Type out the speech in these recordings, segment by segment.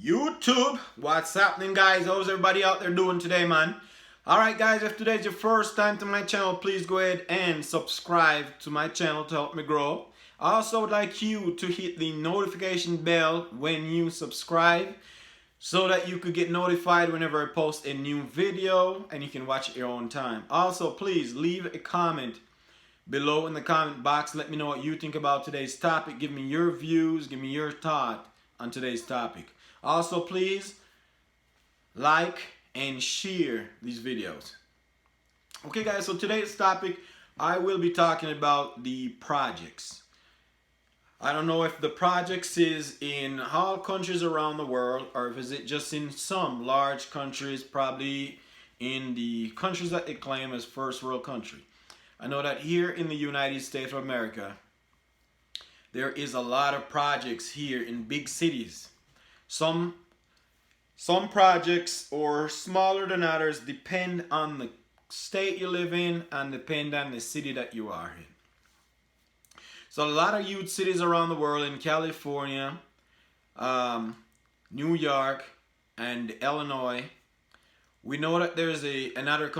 YouTube, what's happening, guys? How's everybody out there doing today, man? Alright guys, if today's your first time to my channel, please go ahead and subscribe to my channel to help me grow. I also would like you to hit the notification bell when you subscribe so that you could get notified whenever I post a new video and you can watch it at your own time. Also, please leave a comment below in the comment box. Let me know what you think about today's topic. Give me your views, give me your thought on today's topic. Also, please like and share these videos. Okay guys, so today's topic, I will be talking about the projects. I don't know if the projects is in all countries around the world or if is it just in some large countries, probably in the countries that they claim as first world country. I know that here in the United States of America, there is a lot of projects here in big cities. Some projects are smaller than others, depend on the state you live in and depend on the city that you are in. So a lot of huge cities around the world, in California, New York, and Illinois, we know that there's another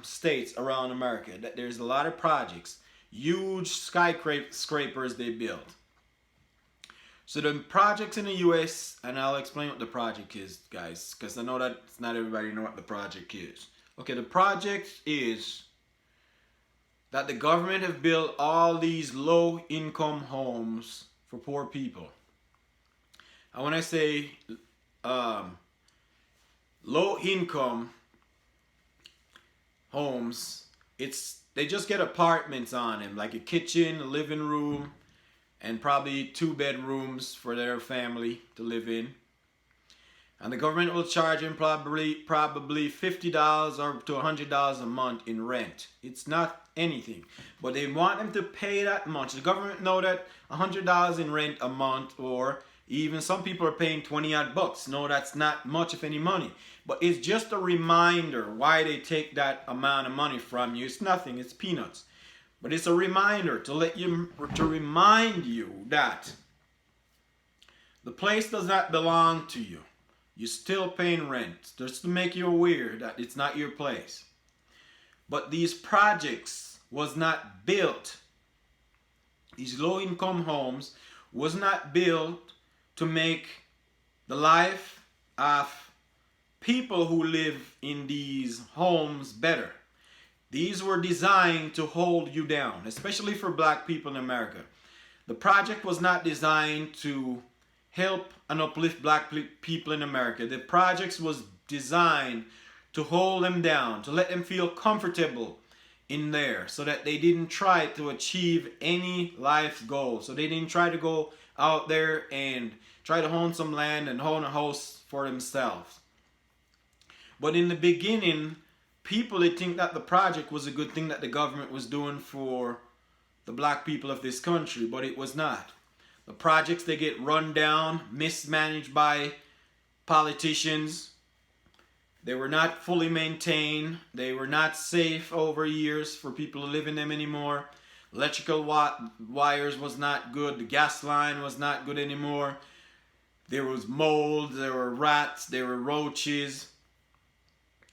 states around America that there's a lot of projects, huge skyscrapers they build. So the projects in the US, and I'll explain what the project is, guys, because I know that not everybody know what the project is. Okay, the project is that the government have built all these low-income homes for poor people. And when I say low-income homes, they just get apartments on them, like a kitchen, a living room, and probably 2 bedrooms for their family to live in. And the government will charge them probably $50 or to $100 a month in rent. It's not anything, but they want them to pay that much. The government know that $100 in rent a month, or even some people are paying 20 odd bucks. No, that's not much of any money, but it's just a reminder why they take that amount of money from you. It's nothing, it's peanuts. But it's a reminder to remind you that the place does not belong to you. You're still paying rent, just to make you aware that it's not your place. But these projects was not built, these low-income homes was not built to make the life of people who live in these homes better. These were designed to hold you down, especially for black people in America. The project was not designed to help and uplift black people in America. The projects was designed to hold them down, to let them feel comfortable in there, so that they didn't try to achieve any life goals. So they didn't try to go out there and try to own some land and own a house for themselves. But in the beginning, people, they think that the project was a good thing that the government was doing for the black people of this country, but it was not. The projects, they get run down, mismanaged by politicians. They were not fully maintained. They were not safe over years for people to live in them anymore. Electrical wires was not good. The gas line was not good anymore. There was mold, there were rats, there were roaches.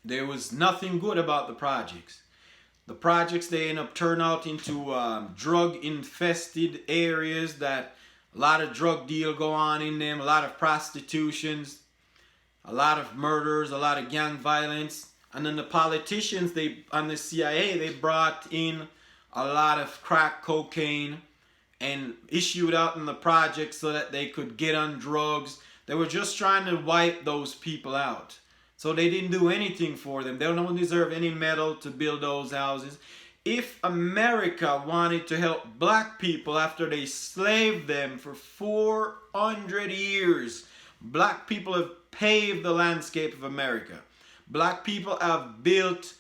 There was nothing good about the projects. The projects, they end up turning out into drug-infested areas that a lot of drug deal go on in them, a lot of prostitutions, a lot of murders, a lot of gang violence. And then the politicians, and the CIA, they brought in a lot of crack cocaine and issued out in the projects so that they could get on drugs. They were just trying to wipe those people out. So they didn't do anything for them. They don't deserve any medal to build those houses. If America wanted to help black people after they slaved them for 400 years, black people have paved the landscape of America. Black people have built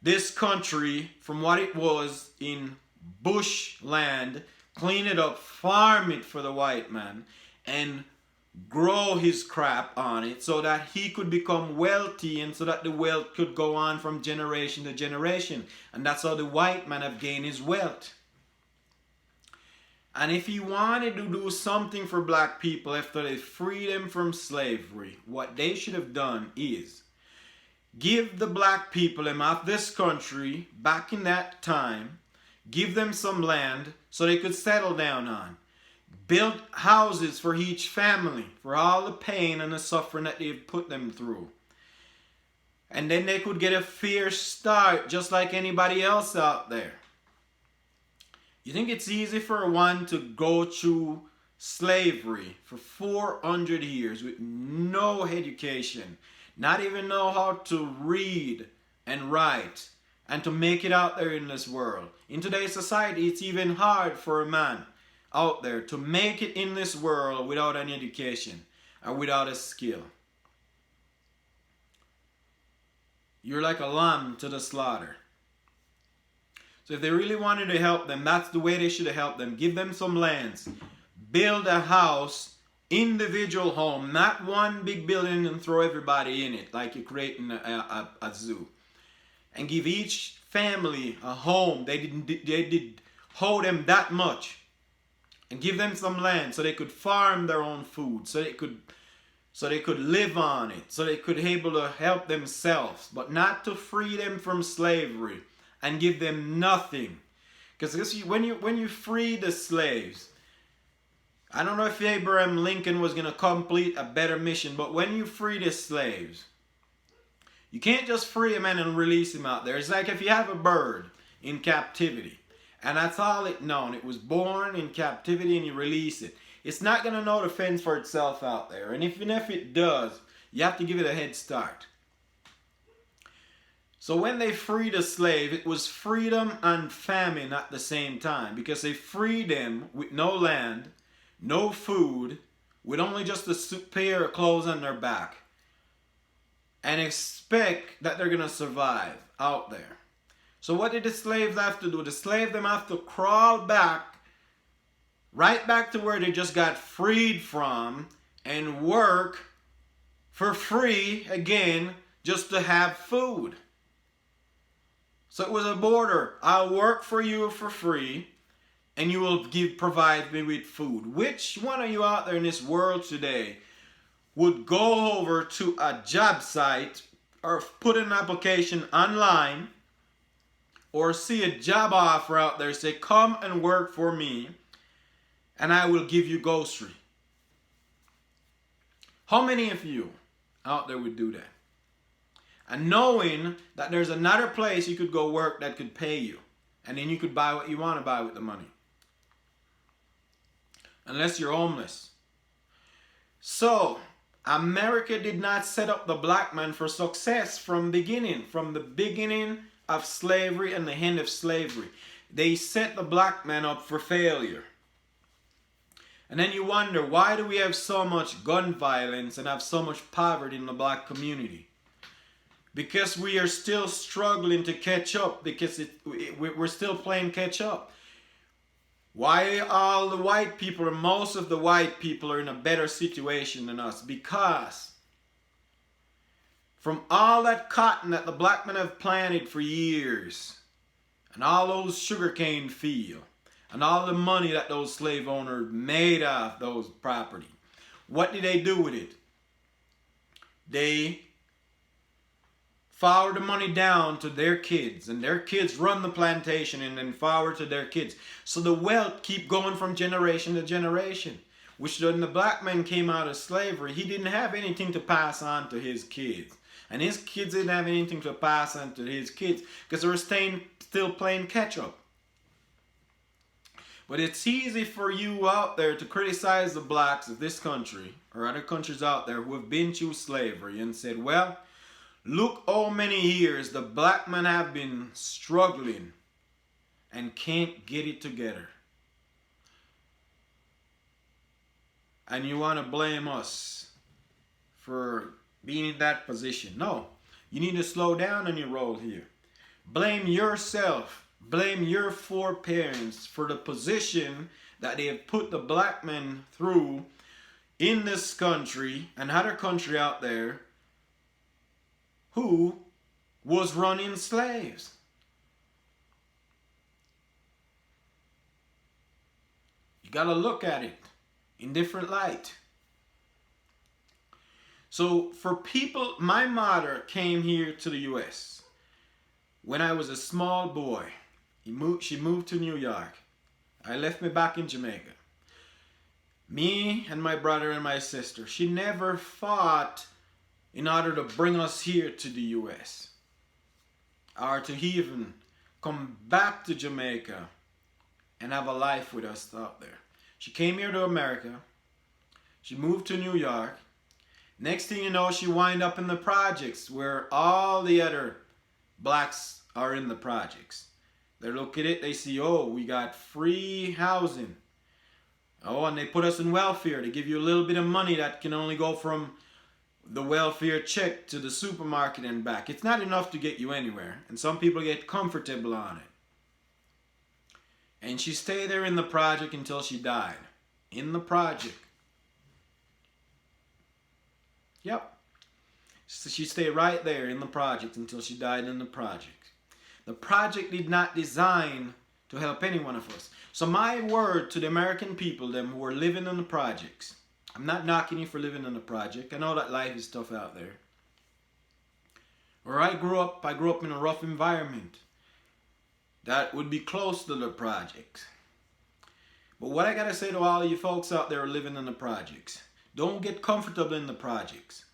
this country from what it was in bush land, clean it up, farm it for the white man, and grow his crap on it so that he could become wealthy, and so that the wealth could go on from generation to generation. And that's how the white man have gained his wealth. And if he wanted to do something for black people after they freed them from slavery, what they should have done is give the black people of this country back in that time, give them some land so they could settle down on. Build houses for each family for all the pain and the suffering that they've put them through. And then they could get a fair start just like anybody else out there. You think it's easy for one to go through slavery for 400 years with no education, not even know how to read and write, and to make it out there in this world? In today's society, it's even hard for a man out there to make it in this world without an education or without a skill. You're like a lamb to the slaughter. So if they really wanted to help them, that's the way they should have helped them. Give them some lands. Build a house, individual home, not one big building and throw everybody in it like you're creating a zoo. And give each family a home. They did hold them that much. And give them some land so they could farm their own food, so they could live on it, so they could be able to help themselves, but not to free them from slavery and give them nothing. Because when you free the slaves, I don't know if Abraham Lincoln was going to complete a better mission, but when you free the slaves, you can't just free a man and release him out there. It's like if you have a bird in captivity, and that's all it known. It was born in captivity and you release it. It's not going to know to fend for itself out there. And even if it does, you have to give it a head start. So when they freed a slave, it was freedom and famine at the same time. Because they freed them with no land, no food, with only just a pair of clothes on their back. And expect that they're going to survive out there. So what did the slaves have to do? The slaves them have to crawl back, right back to where they just got freed from, and work for free again just to have food. So it was a border. I'll work for you for free, and you will provide me with food. Which one of you out there in this world today would go over to a job site or put an application online, or see a job offer out there, say, come and work for me, and I will give you grocery? How many of you out there would do that? And knowing that there's another place you could go work that could pay you, and then you could buy what you want to buy with the money. Unless you're homeless. So, America did not set up the black man for success from the beginning of slavery and the end of slavery. They set the black man up for failure. And then you wonder, why do we have so much gun violence and have so much poverty in the black community? Because we are still struggling to catch up, because we're still playing catch up. Why all the white people, or most of the white people, are in a better situation than us? Because from all that cotton that the black men have planted for years, and all those sugarcane fields, and all the money that those slave owners made off those property, what did they do with it? They forward the money down to their kids, and their kids run the plantation and then forward to their kids. So the wealth keep going from generation to generation. Which when the black man came out of slavery, he didn't have anything to pass on to his kids. And his kids didn't have anything to pass on to his kids, because they were still playing catch up. But it's easy for you out there to criticize the blacks of this country, or other countries out there who have been through slavery, and said, well, look how many years the black men have been struggling and can't get it together. And you want to blame us for being in that position. No, you need to slow down on your role here. Blame yourself. Blame your foreparents for the position that they have put the black men through in this country and other country out there who was running slaves. You got to look at it in different light. So for people, my mother came here to the U.S. when I was a small boy. She moved to New York. I left me back in Jamaica. Me and my brother and my sister. She never fought in order to bring us here to the U.S. or to even come back to Jamaica and have a life with us out there. She came here to America. She moved to New York. Next thing you know, she wind up in the projects where all the other blacks are in the projects. They look at it, they see, oh, we got free housing. Oh, and they put us in welfare. They give you a little bit of money that can only go from the welfare check to the supermarket and back. It's not enough to get you anywhere. And some people get comfortable on it. And she stayed there in the project until she died. In the project. Yep. So she stayed right there in the project until she died in the project. The project did not design to help any one of us. So my word to the American people, them who are living in the projects, I'm not knocking you for living in the project. I know that life is tough out there. Where I grew up in a rough environment that would be close to the projects. But what I gotta say to all of you folks out there living in the projects, don't get comfortable in the projects.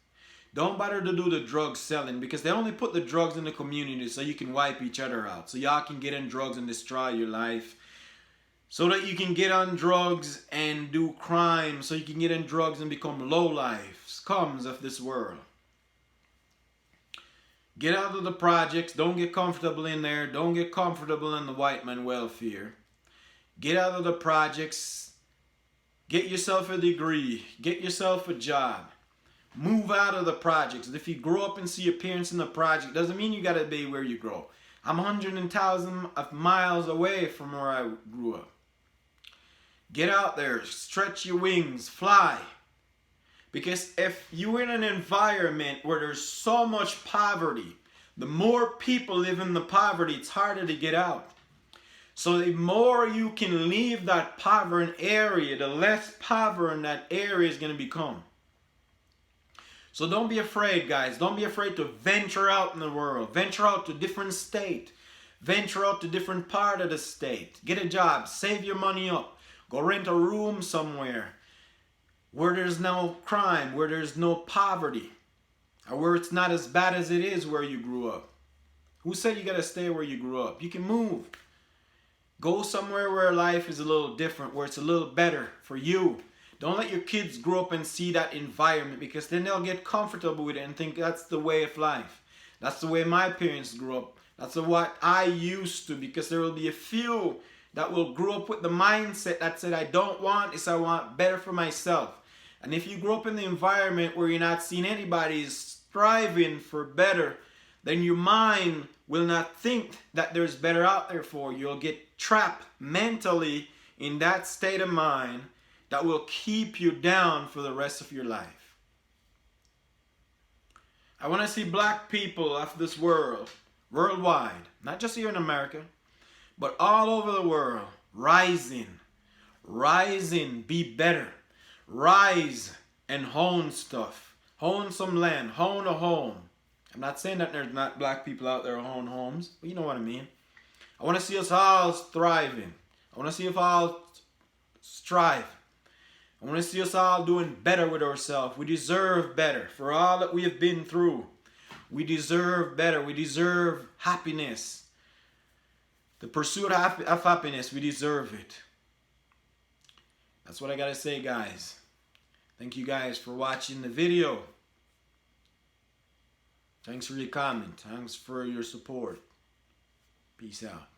Don't bother to do the drug selling because they only put the drugs in the community so you can wipe each other out. So y'all can get in drugs and destroy your life. So that you can get on drugs and do crime. So you can get in drugs and become low-life scums of this world. Get out of the projects. Don't get comfortable in there. Don't get comfortable in the white man welfare. Get out of the projects. Get yourself a degree. Get yourself a job. Move out of the projects. If you grow up and see your parents in the project, doesn't mean you gotta be where you grow. I'm 100,000 miles away from where I grew up. Get out there, stretch your wings, fly. Because if you're in an environment where there's so much poverty, the more people live in the poverty, it's harder to get out. So the more you can leave that poverty area, the less poverty that area is going to become. So don't be afraid, guys. Don't be afraid to venture out in the world. Venture out to different state. Venture out to different part of the state. Get a job. Save your money up. Go rent a room somewhere where there's no crime, where there's no poverty, or where it's not as bad as it is where you grew up. Who said you gotta stay where you grew up? You can move. Go somewhere where life is a little different, where it's a little better for you. Don't let your kids grow up and see that environment because then they'll get comfortable with it and think that's the way of life. That's the way my parents grew up. That's what I used to, because there will be a few that will grow up with the mindset that said, I don't want this, I want better for myself. And if you grow up in the environment where you're not seeing anybody striving for better, then your mind will not think that there's better out there for you. You'll get trapped mentally in that state of mind that will keep you down for the rest of your life. I want to see black people of this world, worldwide, not just here in America, but all over the world, rising, be better, rise and hone stuff, hone some land, hone a home. I'm not saying that there's not black people out there who own homes, but you know what I mean. I want to see us all thriving. I want to see us all strive. I want to see us all doing better with ourselves. We deserve better for all that we have been through. We deserve better. We deserve happiness. The pursuit of happiness, we deserve it. That's what I got to say, guys. Thank you guys for watching the video. Thanks for your comment. Thanks for your support. Peace out.